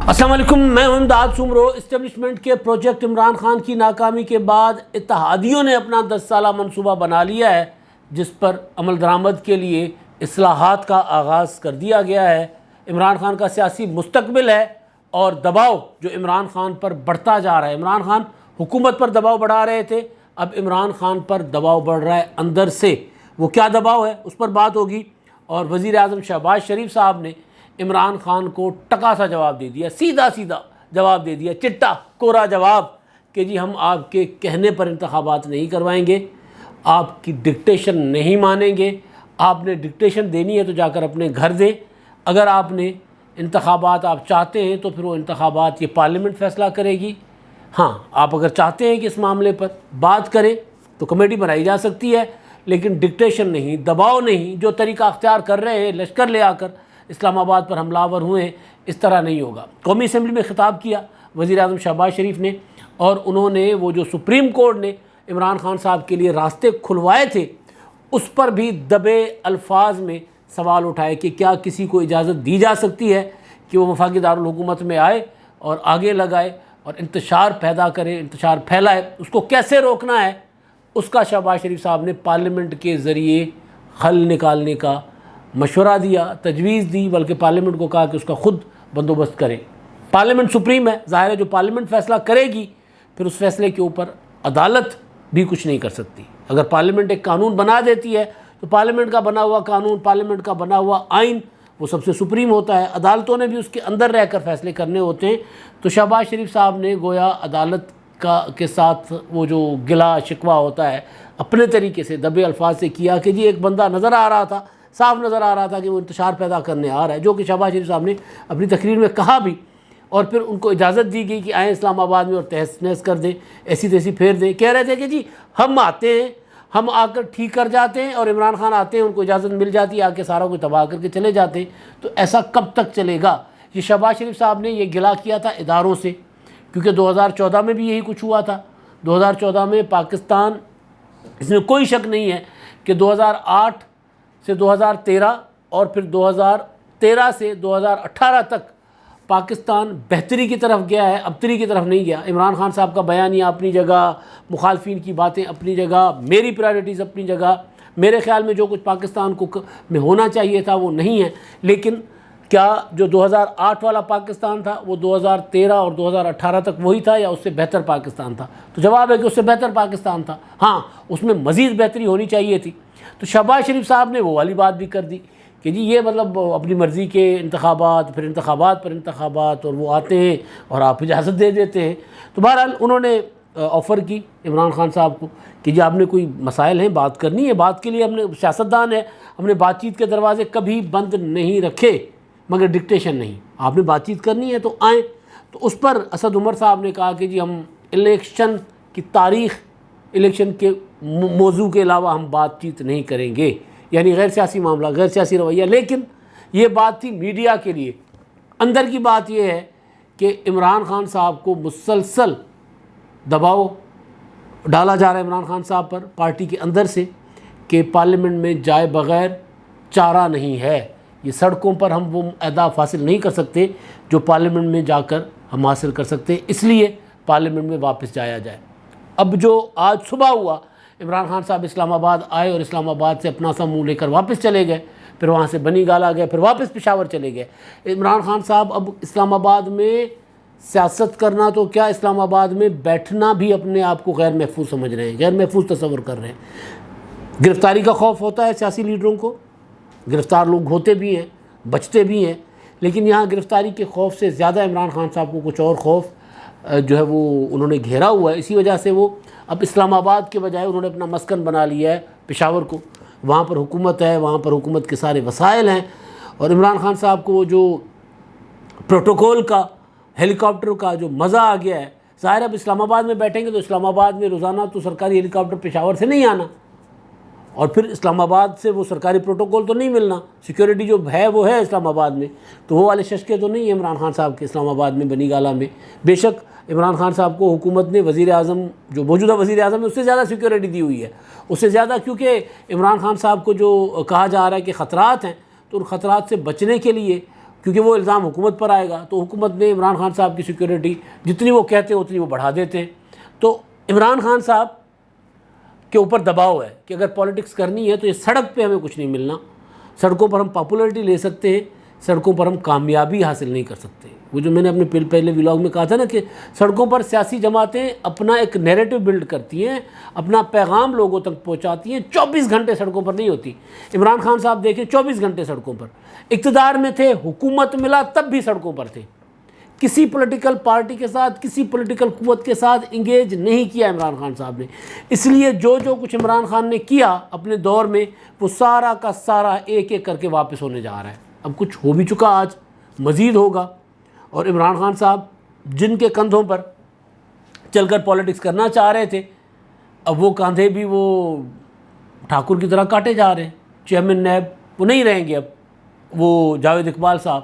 السلام علیکم، میں ہوں امداد سومرو۔ اسٹیبلشمنٹ کے پروجیکٹ عمران خان کی ناکامی کے بعد اتحادیوں نے اپنا 10 سالہ منصوبہ بنا لیا ہے، جس پر عمل درآمد کے لیے اصلاحات کا آغاز کر دیا گیا ہے۔ عمران خان کا سیاسی مستقبل ہے اور دباؤ جو عمران خان پر بڑھتا جا رہا ہے۔ عمران خان حکومت پر دباؤ بڑھا رہے تھے، اب عمران خان پر دباؤ بڑھ رہا ہے اندر سے۔ وہ کیا دباؤ ہے اس پر بات ہوگی، اور وزیر اعظم شہباز شریف صاحب نے عمران خان کو ٹکا سا جواب دے دیا، سیدھا جواب دے دیا، چٹا کورا جواب کہ جی ہم آپ کے کہنے پر انتخابات نہیں کروائیں گے، آپ کی ڈکٹیشن نہیں مانیں گے۔ آپ نے ڈکٹیشن دینی ہے تو جا کر اپنے گھر دیں، اگر آپ نے انتخابات آپ چاہتے ہیں تو پھر وہ انتخابات یہ پارلیمنٹ فیصلہ کرے گی۔ ہاں، آپ اگر چاہتے ہیں کہ اس معاملے پر بات کریں تو کمیٹی بنائی جا سکتی ہے، لیکن ڈکٹیشن نہیں، دباؤ نہیں، جو طریقہ اختیار کر رہے ہیں لشکر لے آ کر اسلام آباد پر حملہ آور ہوئے ہیں، اس طرح نہیں ہوگا۔ قومی اسمبلی میں خطاب کیا وزیر اعظم شہباز شریف نے، اور انہوں نے وہ جو سپریم کورٹ نے عمران خان صاحب کے لیے راستے کھلوائے تھے اس پر بھی دبے الفاظ میں سوال اٹھائے کہ کیا کسی کو اجازت دی جا سکتی ہے کہ وہ وفاقی دارالحکومت میں آئے اور آگے لگائے اور انتشار پیدا کرے، انتشار پھیلائے، اس کو کیسے روکنا ہے؟ اس کا شہباز شریف صاحب نے پارلیمنٹ کے ذریعے حل نکالنے کا مشورہ دیا، تجویز دی، بلکہ پارلیمنٹ کو کہا کہ اس کا خود بندوبست کرے۔ پارلیمنٹ سپریم ہے، ظاہر ہے جو پارلیمنٹ فیصلہ کرے گی پھر اس فیصلے کے اوپر عدالت بھی کچھ نہیں کر سکتی۔ اگر پارلیمنٹ ایک قانون بنا دیتی ہے تو پارلیمنٹ کا بنا ہوا قانون، پارلیمنٹ کا بنا ہوا آئین وہ سب سے سپریم ہوتا ہے، عدالتوں نے بھی اس کے اندر رہ کر فیصلے کرنے ہوتے ہیں۔ تو شہباز شریف صاحب نے گویا عدالت کے ساتھ وہ جو گلا شکوہ ہوتا ہے اپنے طریقے سے دبے الفاظ سے کیا کہ جی ایک بندہ نظر آ رہا تھا، صاف نظر آ رہا تھا کہ وہ انتشار پیدا کرنے آ رہا ہے، جو کہ شہباز شریف صاحب نے اپنی تقریر میں کہا بھی، اور پھر ان کو اجازت دی گئی کہ آئیں اسلام آباد میں اور تہس نہس کر دیں، ایسی تیسی پھیر دیں۔ کہہ رہے تھے کہ جی ہم آتے ہیں، ہم آ کر ٹھیک کر جاتے ہیں، اور عمران خان آتے ہیں، ان کو اجازت مل جاتی ہے، آ کے سارا کوئی تباہ کر کے چلے جاتے ہیں۔ تو ایسا کب تک چلے گا؟ یہ شہباز شریف صاحب نے یہ گلا کیا تھا اداروں سے، کیونکہ 2014 میں بھی یہی کچھ ہوا تھا۔ 2014 میں پاکستان، اس میں کوئی شک نہیں ہے کہ 2008 سے 2013 اور پھر 2013 سے 2018 تک پاکستان بہتری کی طرف گیا ہے، ابتری کی طرف نہیں گیا۔ عمران خان صاحب کا بیانیہ اپنی جگہ، مخالفین کی باتیں اپنی جگہ، میری پرائرٹیز اپنی جگہ، میرے خیال میں جو کچھ پاکستان کو میں ہونا چاہیے تھا وہ نہیں ہے، لیکن کیا جو 2008 والا پاکستان تھا وہ 2013 اور 2018 تک وہی تھا یا اس سے بہتر پاکستان تھا؟ تو جواب ہے کہ اس سے بہتر پاکستان تھا، ہاں اس میں مزید بہتری ہونی چاہیے تھی۔ تو شہباز شریف صاحب نے وہ والی بات بھی کر دی کہ جی یہ مطلب اپنی مرضی کے انتخابات، پھر انتخابات پر انتخابات، اور وہ آتے ہیں اور آپ اجازت دے دیتے ہیں۔ تو بہرحال انہوں نے آفر کی عمران خان صاحب کو کہ جی آپ نے کوئی مسائل ہیں، بات کرنی ہے، بات کے لیے ہم نے سیاستدان ہے، ہم نے بات چیت کے دروازے کبھی بند نہیں رکھے، مگر ڈکٹیشن نہیں۔ آپ نے بات چیت کرنی ہے تو آئیں۔ تو اس پر اسد عمر صاحب نے کہا کہ جی ہم الیکشن کی تاریخ، الیکشن کے موضوع کے علاوہ ہم بات چیت نہیں کریں گے، یعنی غیر سیاسی معاملہ، غیر سیاسی رویہ۔ لیکن یہ بات تھی میڈیا کے لیے، اندر کی بات یہ ہے کہ عمران خان صاحب کو مسلسل دباؤ ڈالا جا رہا ہے عمران خان صاحب پر پارٹی کے اندر سے کہ پارلیمنٹ میں جائے بغیر چارہ نہیں ہے، یہ سڑکوں پر ہم وہ اہداف حاصل نہیں کر سکتے جو پارلیمنٹ میں جا کر ہم حاصل کر سکتے ہیں، اس لیے پارلیمنٹ میں واپس جایا جائے۔ اب جو آج صبح ہوا، عمران خان صاحب اسلام آباد آئے اور اسلام آباد سے اپنا سا منہ لے کر واپس چلے گئے، پھر وہاں سے بنی گالا گئے، پھر واپس پشاور چلے گئے۔ عمران خان صاحب اب اسلام آباد میں سیاست کرنا تو کیا، اسلام آباد میں بیٹھنا بھی اپنے آپ کو غیر محفوظ سمجھ رہے ہیں، غیر محفوظ تصور کر رہے ہیں۔ گرفتاری کا خوف ہوتا ہے سیاسی لیڈروں کو، گرفتار لوگ ہوتے بھی ہیں، بچتے بھی ہیں، لیکن یہاں گرفتاری کے خوف سے زیادہ عمران خان صاحب کو کچھ اور خوف جو ہے وہ انہوں نے گھیرا ہوا ہے۔ اسی وجہ سے وہ اب اسلام آباد کے بجائے انہوں نے اپنا مسکن بنا لیا ہے پشاور کو، وہاں پر حکومت ہے، وہاں پر حکومت کے سارے وسائل ہیں، اور عمران خان صاحب کو وہ جو پروٹوکول کا، ہیلی کاپٹر کا جو مزہ آ گیا ہے، ظاہر اب اسلام آباد میں بیٹھیں گے تو اسلام آباد میں روزانہ تو سرکاری ہیلی کاپٹر پشاور سے نہیں آنا، اور پھر اسلام آباد سے وہ سرکاری پروٹوکول تو نہیں ملنا، سیکیورٹی جو ہے وہ ہے اسلام آباد میں، تو وہ والے ششکے تو نہیں ہیں عمران خان صاحب کے اسلام آباد میں، بنی گالا میں۔ بے شک عمران خان صاحب کو حکومت نے، وزیر اعظم جو موجودہ وزیر اعظم ہے اس سے زیادہ سیکیورٹی دی ہوئی ہے، اس سے زیادہ، کیونکہ عمران خان صاحب کو جو کہا جا رہا ہے کہ خطرات ہیں، تو ان خطرات سے بچنے کے لیے کیونکہ وہ الزام حکومت پر آئے گا، تو حکومت نے عمران خان صاحب کی سیکیورٹی جتنی وہ کہتے ہیں اتنی وہ بڑھا دیتے ہیں۔ تو عمران خان صاحب کے اوپر دباؤ ہے کہ اگر پالیٹکس کرنی ہے تو یہ سڑک پہ ہمیں کچھ نہیں ملنا، سڑکوں پر ہم پاپولرٹی لے سکتے ہیں، سڑکوں پر ہم کامیابی حاصل نہیں کر سکتے۔ وہ جو میں نے اپنے پہلے ولاگ میں کہا تھا نا کہ سڑکوں پر سیاسی جماعتیں اپنا ایک نیریٹو بلڈ کرتی ہیں، اپنا پیغام لوگوں تک پہنچاتی ہیں، 24 گھنٹے سڑکوں پر نہیں ہوتی۔ عمران خان صاحب دیکھیں 24 گھنٹے سڑکوں پر، اقتدار میں تھے، حکومت ملا تب بھی سڑکوں پر تھے، کسی پولیٹیکل پارٹی کے ساتھ، کسی پولیٹیکل قوت کے ساتھ انگیج نہیں کیا عمران خان صاحب نے۔ اس لیے جو کچھ عمران خان نے کیا اپنے دور میں، وہ سارا کا سارا ایک ایک کر کے واپس ہونے جا رہا ہے۔ اب کچھ ہو بھی چکا، آج مزید ہوگا۔ اور عمران خان صاحب جن کے کندھوں پر چل کر پالیٹکس کرنا چاہ رہے تھے، اب وہ کاندھے بھی وہ ٹھاکر کی طرح کاٹے جا رہے ہیں۔ چیئرمین نیب وہ نہیں رہیں گے، اب وہ جاوید اقبال صاحب،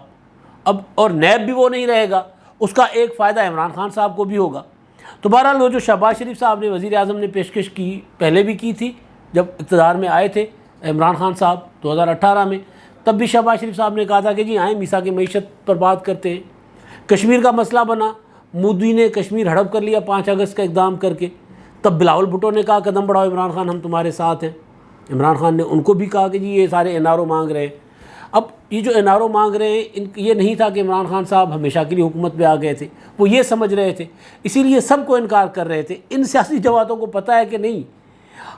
اب اور نیب بھی وہ نہیں رہے گا۔ اس کا ایک فائدہ عمران خان صاحب کو بھی ہوگا۔ تو بہرحال وہ جو شہباز شریف صاحب نے، وزیر اعظم نے پیشکش کی، پہلے بھی کی تھی جب اقتدار میں آئے تھے عمران خان صاحب 2018 میں، تب بھی شہباز شریف صاحب نے کہا تھا کہ جی آئیں میثاق معیشت پر بات کرتے ہیں۔ کشمیر کا مسئلہ بنا، مودی نے کشمیر ہڑپ کر لیا 5 اگست کا اقدام کر کے، تب بلاول بھٹو نے کہا قدم بڑھاؤ عمران خان، ہم تمہارے ساتھ ہیں۔ عمران خان نے ان کو بھی کہا کہ جی یہ سارے این آر او مانگ رہے ہیں۔ اب یہ جو این آر او مانگ رہے ہیں، یہ نہیں تھا کہ عمران خان صاحب ہمیشہ کے لیے حکومت پہ آ گئے تھے، وہ یہ سمجھ رہے تھے، اسی لیے سب کو انکار کر رہے تھے۔ ان سیاسی جماعتوں کو پتہ ہے کہ نہیں،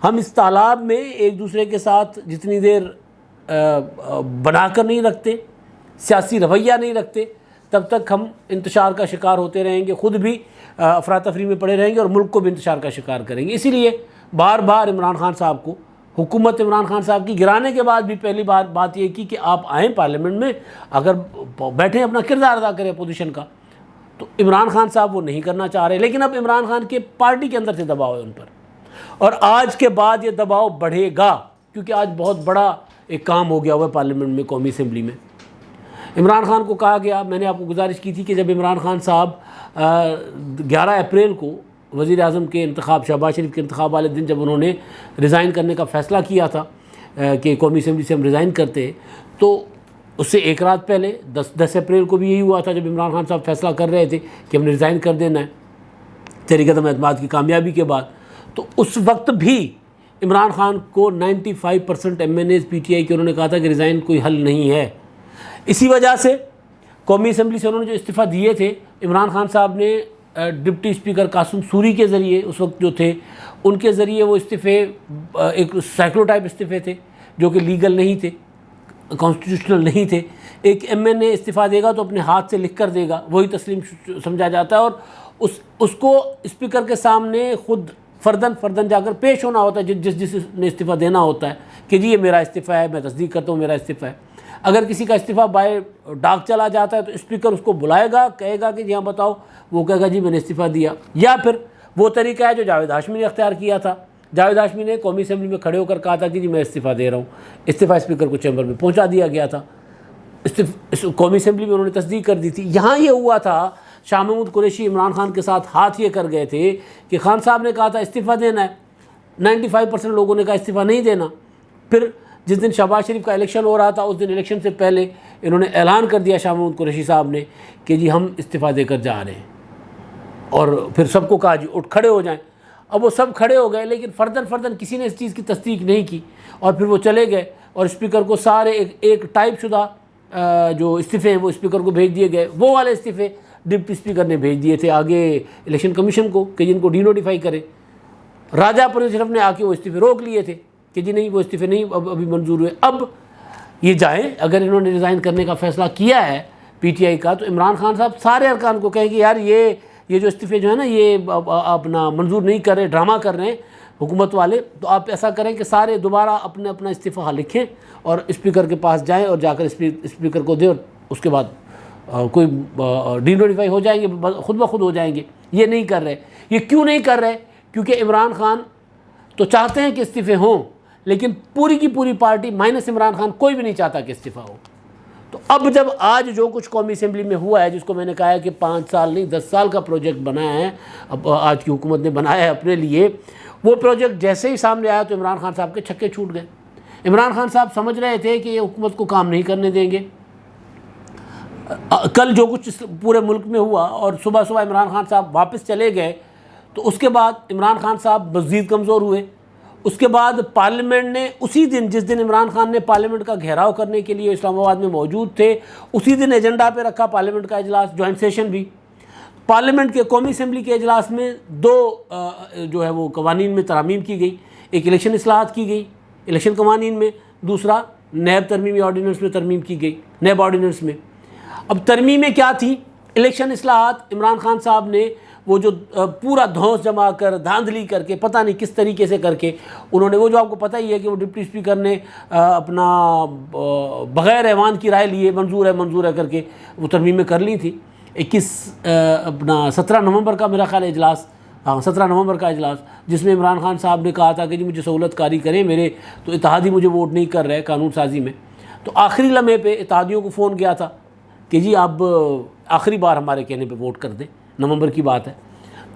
ہم اس تالاب میں ایک دوسرے کے ساتھ جتنی دیر بنا کر نہیں رکھتے، سیاسی رویہ نہیں رکھتے، تب تک ہم انتشار کا شکار ہوتے رہیں گے، خود بھی افراتفری میں پڑے رہیں گے اور ملک کو بھی انتشار کا شکار کریں گے۔ اسی لیے بار بار عمران خان صاحب کو، حکومت عمران خان صاحب کی گرانے کے بعد بھی پہلی بات یہ کی کہ آپ آئیں پارلیمنٹ میں، اگر بیٹھیں اپنا کردار ادا کریں اپوزیشن کا۔ تو عمران خان صاحب وہ نہیں کرنا چاہ رہے، لیکن اب عمران خان کے پارٹی کے اندر سے دباؤ ہے ان پر، اور آج کے بعد یہ دباؤ بڑھے گا، کیونکہ آج بہت بڑا ایک کام ہو گیا ہوا ہے پارلیمنٹ میں، قومی اسمبلی میں۔ عمران خان کو کہا گیا، میں نے آپ کو گزارش کی تھی کہ جب عمران خان صاحب 11 اپریل کو وزیر اعظم کے انتخاب، شہباز شریف کے انتخاب والے دن جب انہوں نے ریزائن کرنے کا فیصلہ کیا تھا کہ قومی اسمبلی سے ہم ریزائن کرتے ہیں، تو اس سے ایک رات پہلے 10 اپریل کو بھی یہی ہوا تھا جب عمران خان صاحب فیصلہ کر رہے تھے کہ ہم نے ریزائن کر دینا ہے تحریک عدم اعتماد کی کامیابی کے بعد۔ تو اس وقت بھی عمران خان کو 95% MNAs PTI کے انہوں نے کہا تھا کہ ریزائن کوئی حل نہیں ہے۔ اسی وجہ سے قومی اسمبلی سے انہوں نے جو استعفیٰ دیے تھے، عمران خان صاحب نے ڈپٹی اسپیکر قاسم سوری کے ذریعے، اس وقت جو تھے ان کے ذریعے وہ استعفے، ایک سائیکلو ٹائپ استعفے تھے جو کہ لیگل نہیں تھے، کانسٹیٹیوشنل نہیں تھے۔ ایک ایم این اے استعفیٰ دے گا تو اپنے ہاتھ سے لکھ کر دے گا، وہی تسلیم سمجھا جاتا ہے، اور اس کو اسپیکر کے سامنے خود فردن جا کر پیش ہونا ہوتا ہے، جس نے استعفیٰ دینا ہوتا ہے کہ جی یہ میرا استعفیٰ ہے، میں تصدیق کرتا ہوں میرا استعفیٰ ہے۔ اگر کسی کا استعفیٰ بائی ڈاک چلا جاتا ہے تو اسپیکر اس کو بلائے گا، کہے گا کہ جی ہاں بتاؤ، وہ کہے گا جی میں نے استعفیٰ دیا۔ یا پھر وہ طریقہ ہے جو جاوید ہاشمی نے اختیار کیا تھا، جاوید ہاشمی نے قومی اسمبلی میں کھڑے ہو کر کہا تھا کہ جی میں استعفیٰ دے رہا ہوں، استعفیٰ اسپیکر کو چیمبر میں پہنچا دیا گیا تھا، قومی اسمبلی میں انہوں نے تصدیق کر دی تھی۔ یہاں یہ ہوا تھا، شاہ محمود قریشی عمران خان کے ساتھ ہاتھ یہ کر گئے تھے کہ خان صاحب نے کہا تھا استعفیٰ دینا ہے، 95% لوگوں نے کہا استعفیٰ نہیں دینا۔ پھر جس دن شہباز شریف کا الیکشن ہو رہا تھا، اس دن الیکشن سے پہلے انہوں نے اعلان کر دیا شاہ محمود قریشی صاحب نے کہ جی ہم استعفیٰ دے کر جا رہے ہیں، اور پھر سب کو کہا جی اٹھ کھڑے ہو جائیں۔ اب وہ سب کھڑے ہو گئے، لیکن فردن کسی نے اس چیز کی تصدیق نہیں کی، اور پھر وہ چلے گئے اور اسپیکر کو سارے ایک ٹائپ شدہ جو استعفے ہیں وہ اسپیکر کو بھیج دیے گئے۔ وہ والے استعفے ڈپٹی اسپیکر نے بھیج دیے تھے آگے الیکشن کمیشن کو کہ جن کو ڈی نوٹیفائی کرے۔ راجہ پرویز اشرف نے آ کے وہ استعفے روک لیے تھے کہ جی نہیں، وہ استعفے نہیں ابھی منظور ہوئے۔ اب یہ جائیں، اگر انہوں نے ریزائن کرنے کا فیصلہ کیا ہے پی ٹی آئی کا، تو عمران خان صاحب سارے ارکان کو کہیں کہ یار یہ جو استعفے جو ہے نا، یہ اپنا منظور نہیں کر رہے، ڈرامہ کر رہے ہیں حکومت والے، تو آپ ایسا کریں کہ سارے دوبارہ اپنا استعفیٰ لکھیں اور اسپیکر کے پاس جائیں اور جا کر اسپیکر کو دیں، اور اس کے بعد کوئی ڈی نوٹیفائی ہو جائیں گے، خود بخود ہو جائیں گے۔ یہ نہیں کر رہے۔ یہ کیوں نہیں کر رہے؟ کیونکہ عمران خان تو چاہتے ہیں کہ استعفے ہوں، لیکن پوری کی پوری پارٹی مائنس عمران خان کوئی بھی نہیں چاہتا کہ استعفیٰ ہو۔ تو اب جب آج جو کچھ قومی اسمبلی میں ہوا ہے، جس کو میں نے کہا ہے کہ 5 سال نہیں 10 سال کا پروجیکٹ بنایا ہے، اب آج کی حکومت نے بنایا ہے اپنے لیے، وہ پروجیکٹ جیسے ہی سامنے آیا تو عمران خان صاحب کے چھکے چھوٹ گئے۔ عمران خان صاحب سمجھ رہے تھے کہ یہ حکومت کو کام نہیں کرنے دیں گے، کل جو کچھ پورے ملک میں ہوا اور صبح صبح عمران خان صاحب واپس چلے گئے، تو اس کے بعد عمران خان صاحب مزید کمزور ہوئے۔ اس کے بعد پارلیمنٹ نے اسی دن، جس دن عمران خان نے پارلیمنٹ کا گھیراؤ کرنے کے لیے اسلام آباد میں موجود تھے، اسی دن ایجنڈا پہ رکھا پارلیمنٹ کا اجلاس، جوائنٹ سیشن بھی۔ پارلیمنٹ کے قومی اسمبلی کے اجلاس میں دو جو ہے وہ قوانین میں ترامیم کی گئی، ایک الیکشن اصلاحات کی گئی الیکشن قوانین میں، دوسرا نیب ترمیمی آرڈیننس میں ترمیم کی گئی، نیب آرڈیننس میں۔ اب ترمیمیں کیا تھیں؟ الیکشن اصلاحات عمران خان صاحب نے وہ جو پورا دھونس جما کر، دھاندلی کر کے، پتہ نہیں کس طریقے سے کر کے انہوں نے، وہ جو آپ کو پتہ ہی ہے کہ وہ ڈپٹی اسپیکر نے اپنا بغیر ایوان کی رائے لیے منظور ہے کر کے وہ ترمیمیں کر لی تھی۔ 17 نومبر کا میرا خیال اجلاس، 17 نومبر کا اجلاس، جس میں عمران خان صاحب نے کہا تھا کہ جی مجھے سہولت کاری کریں، میرے تو اتحادی مجھے ووٹ نہیں کر رہے قانون سازی میں۔ تو آخری لمحے پہ اتحادیوں کو فون کیا تھا کہ جی آپ آخری بار ہمارے کہنے پہ ووٹ کر دیں، نومبر کی بات ہے۔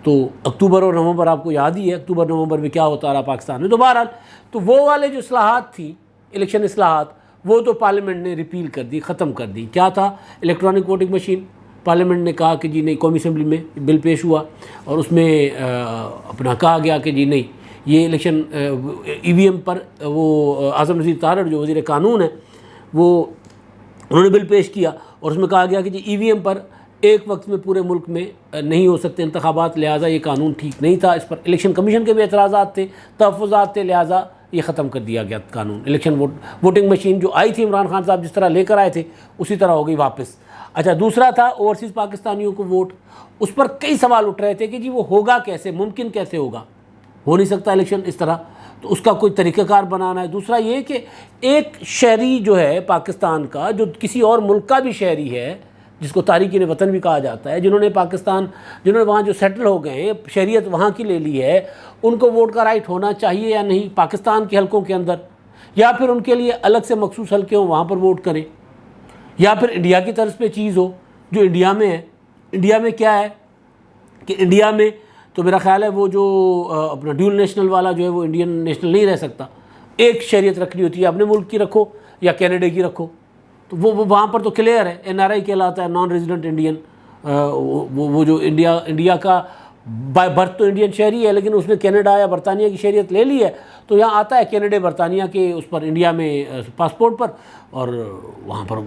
تو اکتوبر اور نومبر آپ کو یاد ہی ہے، اکتوبر نومبر میں کیا ہوتا رہا پاکستان میں۔ تو بہرحال تو وہ والے جو اصلاحات تھیں، الیکشن اصلاحات، وہ تو پارلیمنٹ نے ریپیل کر دی، ختم کر دی۔ کیا تھا؟ Electronic voting machine. پارلیمنٹ نے کہا کہ جی نہیں، قومی اسمبلی میں بل پیش ہوا اور اس میں اپنا کہا گیا کہ جی نہیں، یہ الیکشن ای وی ایم پر، وہ اعظم نذیر تارڑ جو وزیر قانون ہے، وہ انہوں نے بل پیش کیا اور اس میں کہا گیا کہ جی ای وی ایم پر ایک وقت میں پورے ملک میں نہیں ہو سکتے انتخابات، لہٰذا یہ قانون ٹھیک نہیں تھا۔ اس پر الیکشن کمیشن کے بھی اعتراضات تھے، تحفظات تھے، لہٰذا یہ ختم کر دیا گیا قانون۔ الیکشن ووٹنگ مشین جو آئی تھی عمران خان صاحب جس طرح لے کر آئے تھے اسی طرح ہو گئی واپس۔ اچھا، دوسرا تھا اوورسیز پاکستانیوں کو ووٹ۔ اس پر کئی سوال اٹھ رہے تھے کہ جی وہ ہوگا کیسے، ممکن کیسے ہوگا، ہو نہیں سکتا الیکشن اس طرح، تو اس کا کوئی طریقہ کار بنانا ہے۔ دوسرا یہ کہ ایک شہری جو ہے پاکستان کا، جو کسی اور ملک کا بھی شہری ہے، جس کو تارکین وطن بھی کہا جاتا ہے، جنہوں نے وہاں جو سیٹل ہو گئے ہیں، شہریت وہاں کی لے لی ہے، ان کو ووٹ کا رائٹ ہونا چاہیے یا نہیں پاکستان کے حلقوں کے اندر، یا پھر ان کے لیے الگ سے مخصوص حلقے ہوں وہاں پر ووٹ کریں، یا پھر انڈیا کی طرز پہ چیز ہو جو انڈیا میں ہے۔ انڈیا میں کیا ہے کہ انڈیا میں تو میرا خیال ہے وہ جو اپنا ڈیول نیشنل والا جو ہے وہ انڈین نیشنل نہیں رہ سکتا، ایک شہریت رکھنی ہوتی ہے، اپنے ملک کی رکھو یا کینیڈا کی رکھو، تو وہ وہاں پر تو کلیئر ہے، این آر آئی کہلاتا ہے، نان ریزیڈنٹ انڈین۔ وہ جو انڈیا کا بائی برتھ تو انڈین شہری ہے، لیکن اس نے کینیڈا یا برطانیہ کی شہریت لے لی ہے، تو یہاں آتا ہے کینیڈا برطانیہ کے اس پر، انڈیا میں پاسپورٹ پر، اور وہاں پر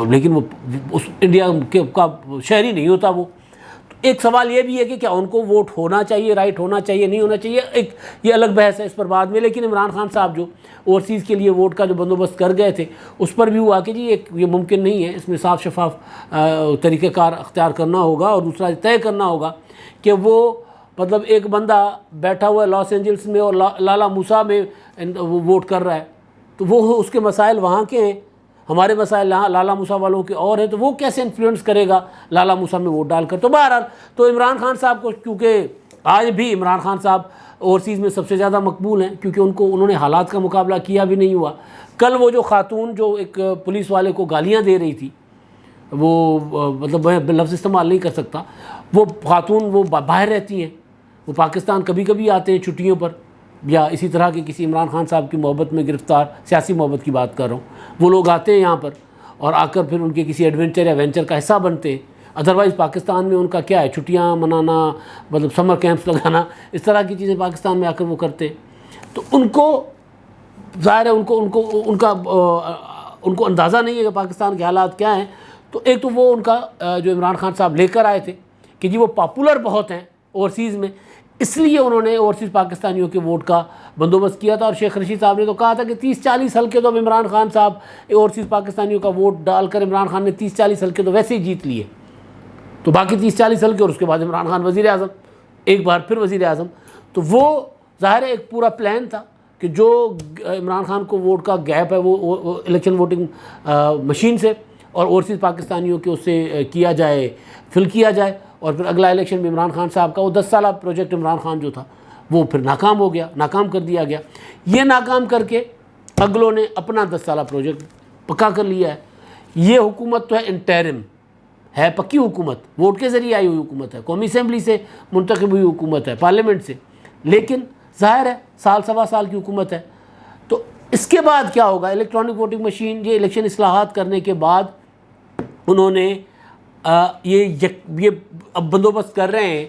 لیکن وہ اس انڈیا کا شہری نہیں ہوتا وہ۔ ایک سوال یہ بھی ہے کہ کیا ان کو ووٹ ہونا چاہیے، رائٹ ہونا چاہیے، نہیں ہونا چاہیے، ایک یہ الگ بحث ہے، اس پر بعد میں۔ لیکن عمران خان صاحب جو اوورسیز کے لیے ووٹ کا جو بندوبست کر گئے تھے، اس پر بھی ہوا کہ جی یہ ممکن نہیں ہے، اس میں صاف شفاف طریقہ کار اختیار کرنا ہوگا، اور دوسرا طے کرنا ہوگا کہ وہ مطلب ایک بندہ بیٹھا ہوا ہے لاس اینجلس میں اور لالا موسیٰ میں وہ ووٹ کر رہا ہے، تو وہ اس کے مسائل وہاں کے ہیں، ہمارے مسائل لالا موسیٰ والوں کے اور ہیں، تو وہ کیسے انفلوئنس کرے گا لالا موسیٰ میں ووٹ ڈال کر۔ تو بہرحال تو عمران خان صاحب کو، کیونکہ آج بھی عمران خان صاحب اوورسیز میں سب سے زیادہ مقبول ہیں، کیونکہ انہوں نے حالات کا مقابلہ کیا بھی نہیں ہوا۔ کل وہ جو خاتون جو ایک پولیس والے کو گالیاں دے رہی تھی، وہ مطلب میں لفظ استعمال نہیں کر سکتا، وہ خاتون وہ باہر رہتی ہیں، وہ پاکستان کبھی کبھی آتے ہیں چھٹیوں پر، یا اسی طرح کے کسی عمران خان صاحب کی محبت میں گرفتار، سیاسی محبت کی بات کر رہا ہوں، وہ لوگ آتے ہیں یہاں پر اور آ کر پھر ان کے کسی ایڈونچر یا وینچر کا حصہ بنتے ہیں۔ ادروائز پاکستان میں ان کا کیا ہے، چھٹیاں منانا، مطلب سمر کیمپس لگانا، اس طرح کی چیزیں پاکستان میں آ کر وہ کرتے ہیں۔ تو ان کو ظاہر ہے ان کو اندازہ نہیں ہے کہ پاکستان کے حالات کیا ہیں۔ تو ایک تو وہ ان کا جو عمران خان صاحب لے کر آئے تھے کہ جی وہ پاپولر بہت ہیں اوورسیز میں، اس لیے انہوں نے اوورسیز پاکستانیوں کے ووٹ کا بندوبست کیا تھا۔ اور شیخ رشید صاحب نے تو کہا تھا کہ 30-40 حلقے تو اب عمران خان صاحب اوورسیز پاکستانیوں کا ووٹ ڈال کر عمران خان نے 30-40 حلقے تو ویسے ہی جیت لیے، تو باقی 30-40 حلقے، اور اس کے بعد عمران خان وزیر اعظم، ایک بار پھر وزیر اعظم۔ تو وہ ظاہر ہے ایک پورا پلان تھا کہ جو عمران خان کو ووٹ کا گیپ ہے وہ الیکشن ووٹنگ مشین سے اور اوورسیز پاکستانیوں کے اس سے کیا جائے، فل کیا جائے، اور پھر اگلا الیکشن میں عمران خان صاحب کا وہ 10 سالہ پروجیکٹ عمران خان جو تھا وہ پھر ناکام ہو گیا، ناکام کر دیا گیا۔ یہ ناکام کر کے اگلوں نے اپنا 10 سالہ پروجیکٹ پکا کر لیا ہے۔ یہ حکومت تو ہے انٹرم، ہے پکی حکومت، ووٹ کے ذریعے آئی ہوئی حکومت ہے، قومی اسمبلی سے منتخب ہوئی حکومت ہے، پارلیمنٹ سے، لیکن ظاہر ہے سال سوا سال کی حکومت ہے۔ تو اس کے بعد کیا ہوگا؟ الیکٹرانک ووٹنگ مشین، یہ الیکشن اصلاحات کرنے کے بعد انہوں نے یہ اب بندوبست کر رہے ہیں،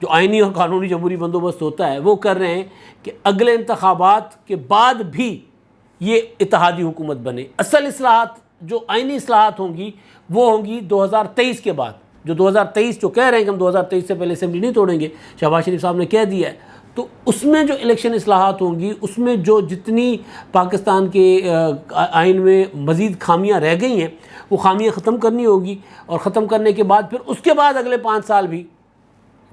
جو آئینی اور قانونی جمہوری بندوبست ہوتا ہے وہ کر رہے ہیں کہ اگلے انتخابات کے بعد بھی یہ اتحادی حکومت بنے۔ اصل اصلاحات جو آئینی اصلاحات ہوں گی وہ ہوں گی 2023 کے بعد، جو 2023 جو کہہ رہے ہیں کہ ہم 2023 سے پہلے اسمبلی نہیں توڑیں گے، شہباز شریف صاحب نے کہہ دیا ہے، تو اس میں جو الیکشن اصلاحات ہوں گی اس میں جو جتنی پاکستان کے آئین میں مزید خامیاں رہ گئی ہیں وہ خامیاں ختم کرنی ہوگی، اور ختم کرنے کے بعد پھر اس کے بعد اگلے 5 سال بھی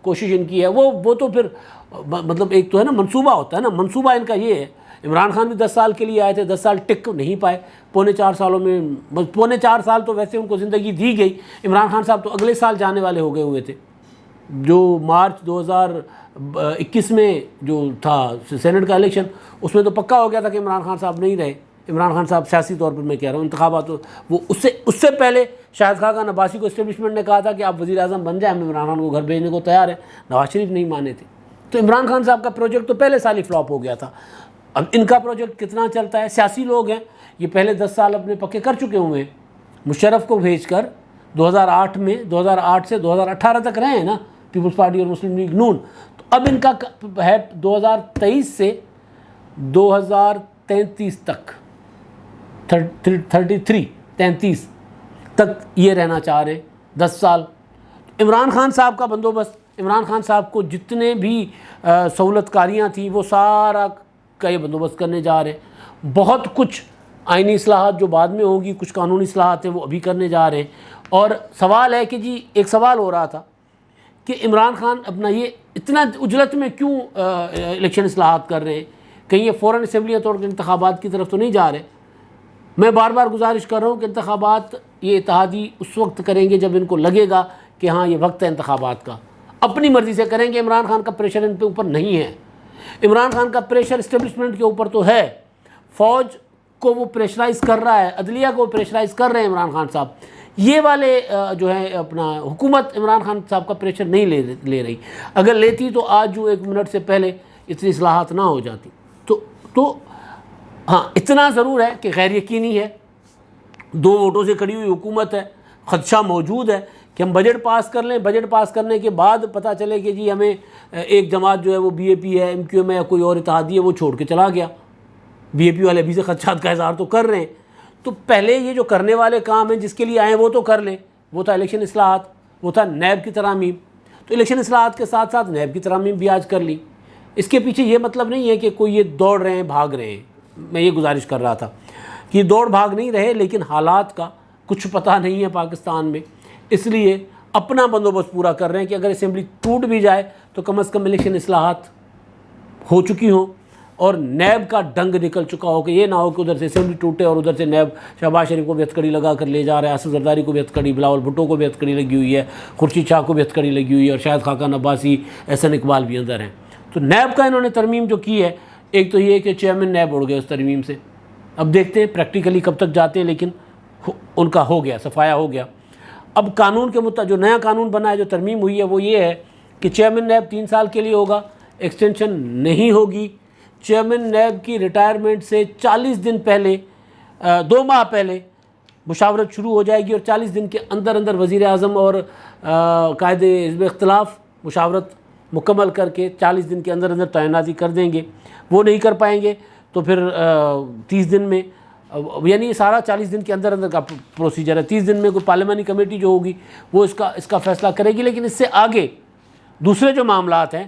کوشش ان کی ہے، وہ تو پھر مطلب ایک تو ہے نا منصوبہ ہوتا ہے نا، منصوبہ ان کا یہ ہے۔ عمران خان بھی 10 سال کے لیے آئے تھے، 10 سال ٹک نہیں پائے، پونے 4 سالوں میں، پونے 4 سال تو ویسے ان کو زندگی دی گئی۔ عمران خان صاحب تو اگلے سال جانے والے ہو گئے ہوئے تھے، جو مارچ 2021 میں جو تھا سینٹ کا الیکشن، اس میں تو پکا ہو گیا تھا کہ عمران خان صاحب نہیں رہے۔ عمران خان صاحب سیاسی طور پر میں کہہ رہا ہوں انتخابات، وہ اس سے پہلے شاہد خاقان عباسی کو اسٹیبلشمنٹ نے کہا تھا کہ آپ وزیر اعظم بن جائیں، ہم عمران خان کو گھر بھیجنے کو تیار ہیں، نواز شریف نہیں مانے تھے۔ تو عمران خان صاحب کا پروجیکٹ تو پہلے سال ہی فلاپ ہو گیا تھا۔ اب ان کا پروجیکٹ کتنا چلتا ہے، سیاسی لوگ ہیں یہ پہلے 10 سال اپنے پکے کر چکے ہوئے ہیں، مشرف کو بھیج کر 2008 سے 2018 تک رہے ہیں نا پیپلز پارٹی اور مسلم لیگ نون، تو اب ان کا ہے 2023 سے 2033 تک، 33 تک یہ رہنا چاہ رہے ہیں 10 سال۔ عمران خان صاحب کا بندوبست، عمران خان صاحب کو جتنے بھی سہولت کاریاں تھیں وہ سارا کا یہ بندوبست کرنے جا رہے ہیں۔ بہت کچھ آئینی اصلاحات جو بعد میں ہوگی، کچھ قانونی اصلاحات ہیں وہ ابھی کرنے جا رہے ہیں۔ اور سوال ہے کہ جی ایک سوال ہو رہا تھا کہ عمران خان اپنا یہ اتنا اجلت میں کیوں الیکشن اصلاحات کر رہے ہیں، کہیں یہ فوراً اسمبلیاں توڑ کے انتخابات کی طرف تو نہیں جا رہے۔ میں بار بار گزارش کر رہا ہوں کہ انتخابات یہ اتحادی اس وقت کریں گے جب ان کو لگے گا کہ ہاں یہ وقت ہے انتخابات کا، اپنی مرضی سے کریں گے۔ عمران خان کا پریشر ان کے اوپر نہیں ہے، عمران خان کا پریشر اسٹیبلشمنٹ کے اوپر تو ہے، فوج کو وہ پریشرائز کر رہا ہے، عدلیہ کو پریشرائز کر رہے ہیں عمران خان صاحب۔ یہ والے جو ہے اپنا حکومت عمران خان صاحب کا پریشر نہیں لے رہی، اگر لیتی تو آج جو 1 منٹ سے پہلے اتنی اصلاحات نہ ہو جاتی۔ تو ہاں اتنا ضرور ہے کہ غیر یقینی ہے، 2 ووٹوں سے کھڑی ہوئی حکومت ہے، خدشہ موجود ہے کہ ہم بجٹ پاس کر لیں، بجٹ پاس کرنے کے بعد پتہ چلے کہ جی ہمیں ایک جماعت جو ہے وہ بی اے پی ہے، ایم کیو ایم ہے، یا کوئی اور اتحادی ہے وہ چھوڑ کے چلا گیا۔ بی اے پی والے ابھی سے خدشات کا اظہار تو کر رہے ہیں۔ تو پہلے یہ جو کرنے والے کام ہیں جس کے لیے آئے وہ تو کر لیں، وہ تھا الیکشن اصلاحات، وہ تھا نیب کی ترامیم۔ تو الیکشن اصلاحات کے ساتھ ساتھ نیب کی ترامیم بھی آج کر لی۔ اس کے پیچھے یہ مطلب نہیں ہے کہ کوئی یہ دوڑ رہے ہیں، بھاگ رہے ہیں۔ میں یہ گزارش کر رہا تھا کہ یہ دوڑ بھاگ نہیں رہے، لیکن حالات کا کچھ پتہ نہیں ہے پاکستان میں، اس لیے اپنا بندوبست پورا کر رہے ہیں کہ اگر اسمبلی ٹوٹ بھی جائے تو کم از کم الیکشن اصلاحات ہو چکی ہوں اور نیب کا ڈنگ نکل چکا ہو، کہ یہ نہ ہو کہ ادھر سے اسمبلی ٹوٹے اور ادھر سے نیب شہباز شریف کو بھی ہتھکڑی لگا کر لے جا رہا ہے، آصف زرداری کو بھی ہتھکڑی، بلاول بھٹو کو بھی ہتھکڑی لگی ہوئی ہے، خورشید شاہ کو بھی ہتھکڑی لگی ہوئی ہے، اور شاہد خاقان عباسی، احسن اقبال بھی اندر ہیں۔ تو نیب کا انہوں نے ترمیم جو کی ہے، ایک تو یہ کہ چیئرمین نیب اڑ گئے اس ترمیم سے، اب دیکھتے ہیں پریکٹیکلی کب تک جاتے ہیں، لیکن ان کا ہو گیا، صفایا ہو گیا۔ اب قانون کے مطابق جو نیا قانون بنا ہے، جو ترمیم ہوئی ہے، وہ یہ ہے کہ چیئرمین نیب 3 سال کے لیے ہوگا، ایکسٹینشن نہیں ہوگی۔ چیئرمین نیب کی ریٹائرمنٹ سے 40 دن پہلے، 2 ماہ پہلے مشاورت شروع ہو جائے گی، اور 40 دن کے اندر اندر وزیر اعظم اور قائد حزب اختلاف مشاورت مکمل کر کے 40 دن کے اندر اندر تعیناتی کر دیں گے۔ وہ نہیں کر پائیں گے تو پھر 30 دن میں، یعنی سارا 40 دن کے اندر اندر کا پروسیجر ہے۔ 30 دن میں کوئی پارلیمانی کمیٹی جو ہوگی وہ اس کا فیصلہ کرے گی۔ لیکن اس سے آگے دوسرے جو معاملات ہیں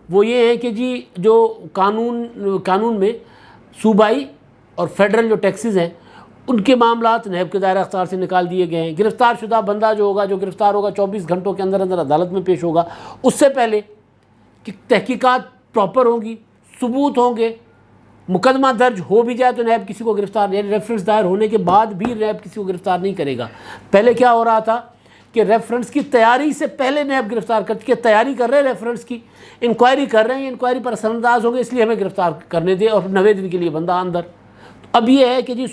وہ یہ ہیں کہ جی جو قانون میں صوبائی اور فیڈرل جو ٹیکسز ہیں ان کے معاملات نیب کے دائرہ اختیار سے نکال دیے گئے ہیں۔ گرفتار شدہ بندہ جو گرفتار ہوگا 24 گھنٹوں کے اندر اندر عدالت میں پیش ہوگا، اس سے پہلے کہ تحقیقات پراپر ہوں گی، ثبوت ہوں گے، مقدمہ درج ہو بھی جائے تو نیب کسی کو گرفتار، یعنی ریفرنس دائر ہونے کے بعد بھی نیب کسی کو گرفتار نہیں کرے گا۔ پہلے کیا ہو رہا تھا کہ ریفرنس کی تیاری سے پہلے نیب گرفتار کر کے تیاری کر رہے ہیں، ریفرنس کی انکوائری کر رہے ہیں، انکوائری پر اثر انداز ہوں گے اس لیے ہمیں گرفتار کرنے دیں، اور 90 دن کے لیے بندہ اندر۔ اب یہ ہے کہ جی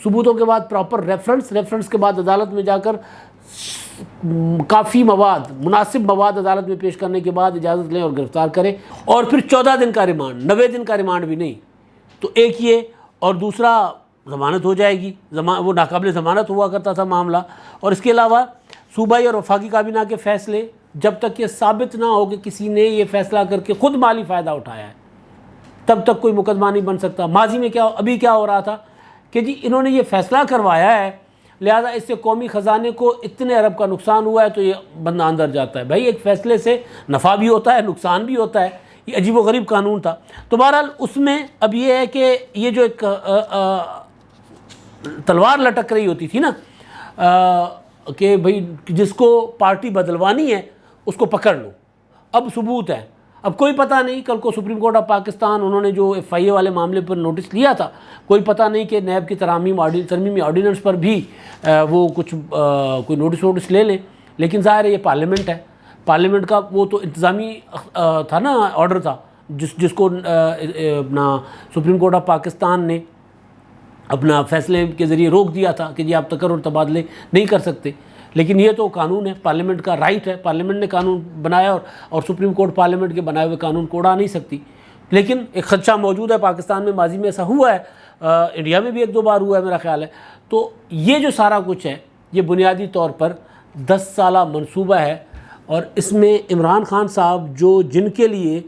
ثبوتوں کے بعد پراپر ریفرنس کے بعد عدالت میں جا کر کافی مناسب مواد عدالت میں پیش کرنے کے بعد اجازت لیں اور گرفتار کریں، اور پھر 14 دن کا ریمانڈ، 90 دن کا ریمانڈ بھی نہیں۔ تو ایک یہ، اور دوسرا ضمانت ہو جائے گی، وہ ناقابل ضمانت ہوا کرتا تھا معاملہ۔ اور اس کے علاوہ صوبائی اور وفاقی کابینہ کے فیصلے جب تک یہ ثابت نہ ہو کہ کسی نے یہ فیصلہ کر کے خود مالی فائدہ اٹھایا ہے، تب تک کوئی مقدمہ نہیں بن سکتا۔ ماضی میں ابھی کیا ہو رہا تھا کہ جی انہوں نے یہ فیصلہ کروایا ہے، لہذا اس سے قومی خزانے کو اتنے ارب کا نقصان ہوا ہے تو یہ بندہ اندر جاتا ہے۔ بھائی ایک فیصلے سے نفع بھی ہوتا ہے، نقصان بھی ہوتا ہے، یہ عجیب و غریب قانون تھا۔ تو بہرحال اس میں اب یہ ہے کہ یہ جو ایک تلوار لٹک رہی ہوتی تھی نا کہ بھئی جس کو پارٹی بدلوانی ہے اس کو پکڑ لو، اب ثبوت ہے۔ اب کوئی پتہ نہیں، کل کو سپریم کورٹ آف پاکستان انہوں نے جو ایف آئی اے والے معاملے پر نوٹس لیا تھا، کوئی پتہ نہیں کہ نیب کی ترمیمی آرڈیننس پر بھی وہ کچھ کوئی نوٹس لے لیں۔ لیکن ظاہر ہے یہ پارلیمنٹ ہے، پارلیمنٹ کا وہ تو انتظامی تھا نا، آرڈر تھا جس کو اپنا سپریم کورٹ آف پاکستان نے اپنا فیصلے کے ذریعے روک دیا تھا کہ جی آپ تقرر اور تبادلے نہیں کر سکتے۔ لیکن یہ تو قانون ہے، پارلیمنٹ کا رائٹ ہے، پارلیمنٹ نے قانون بنایا اور سپریم کورٹ پارلیمنٹ کے بنائے ہوئے قانون کو اڑا نہیں سکتی۔ لیکن ایک خدشہ موجود ہے، پاکستان میں ماضی میں ایسا ہوا ہے، انڈیا میں بھی ایک دو بار ہوا ہے میرا خیال ہے۔ تو یہ جو سارا کچھ ہے یہ بنیادی طور پر 10 سالہ منصوبہ ہے، اور اس میں عمران خان صاحب جن کے لیے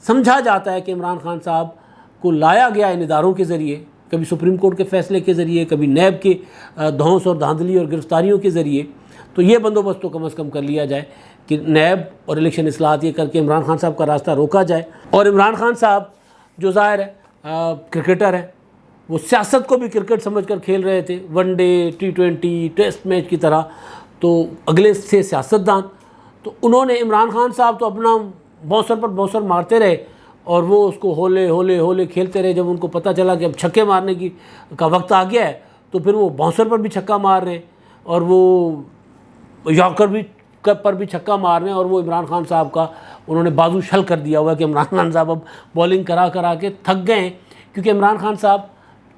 سمجھا جاتا ہے کہ عمران خان صاحب کو لایا گیا ان اداروں کے ذریعے، کبھی سپریم کورٹ کے فیصلے کے ذریعے، کبھی نیب کے دھونس اور دھاندلی اور گرفتاریوں کے ذریعے، تو یہ بندوبست تو کم از کم کر لیا جائے کہ نیب اور الیکشن اصلاحات یہ کر کے عمران خان صاحب کا راستہ روکا جائے۔ اور عمران خان صاحب جو ظاہر ہے کرکٹر ہیں، وہ سیاست کو بھی کرکٹ سمجھ کر کھیل رہے تھے، one day, T20 test match کی طرح، تو اگلے سے سیاستدان، تو انہوں نے عمران خان صاحب تو اپنا بونسر پر بونسر مارتے رہے اور وہ اس کو ہولے ہولے ہولے کھیلتے رہے۔ جب ان کو پتہ چلا کہ اب چھکے مارنے کا وقت آ گیا ہے تو پھر وہ بونسر پر بھی چھکا مار رہے اور وہ یارکر پر بھی چھکا مار رہے ہیں، اور وہ عمران خان صاحب کا انہوں نے بازو شل کر دیا ہوا ہے کہ عمران خان صاحب اب بولنگ کرا کے تھک گئے ہیں، کیونکہ عمران خان صاحب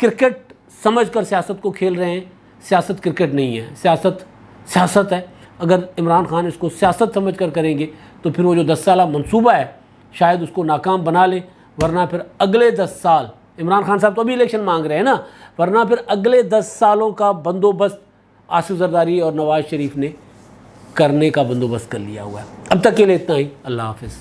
کرکٹ سمجھ کر سیاست کو کھیل رہے ہیں۔ سیاست کرکٹ نہیں ہے، سیاست ہے۔ اگر عمران خان اس کو سیاست سمجھ کر کریں گے تو پھر وہ جو 10 سالہ منصوبہ ہے شاید اس کو ناکام بنا لیں، ورنہ پھر اگلے 10 سال عمران خان صاحب تو ابھی الیکشن مانگ رہے ہیں نا، ورنہ پھر اگلے 10 سالوں کا بندوبست آصف زرداری اور نواز شریف نے کرنے کا بندوبست کر لیا ہوا ہے۔ اب تک کے لیے اتنا ہی، اللہ حافظ۔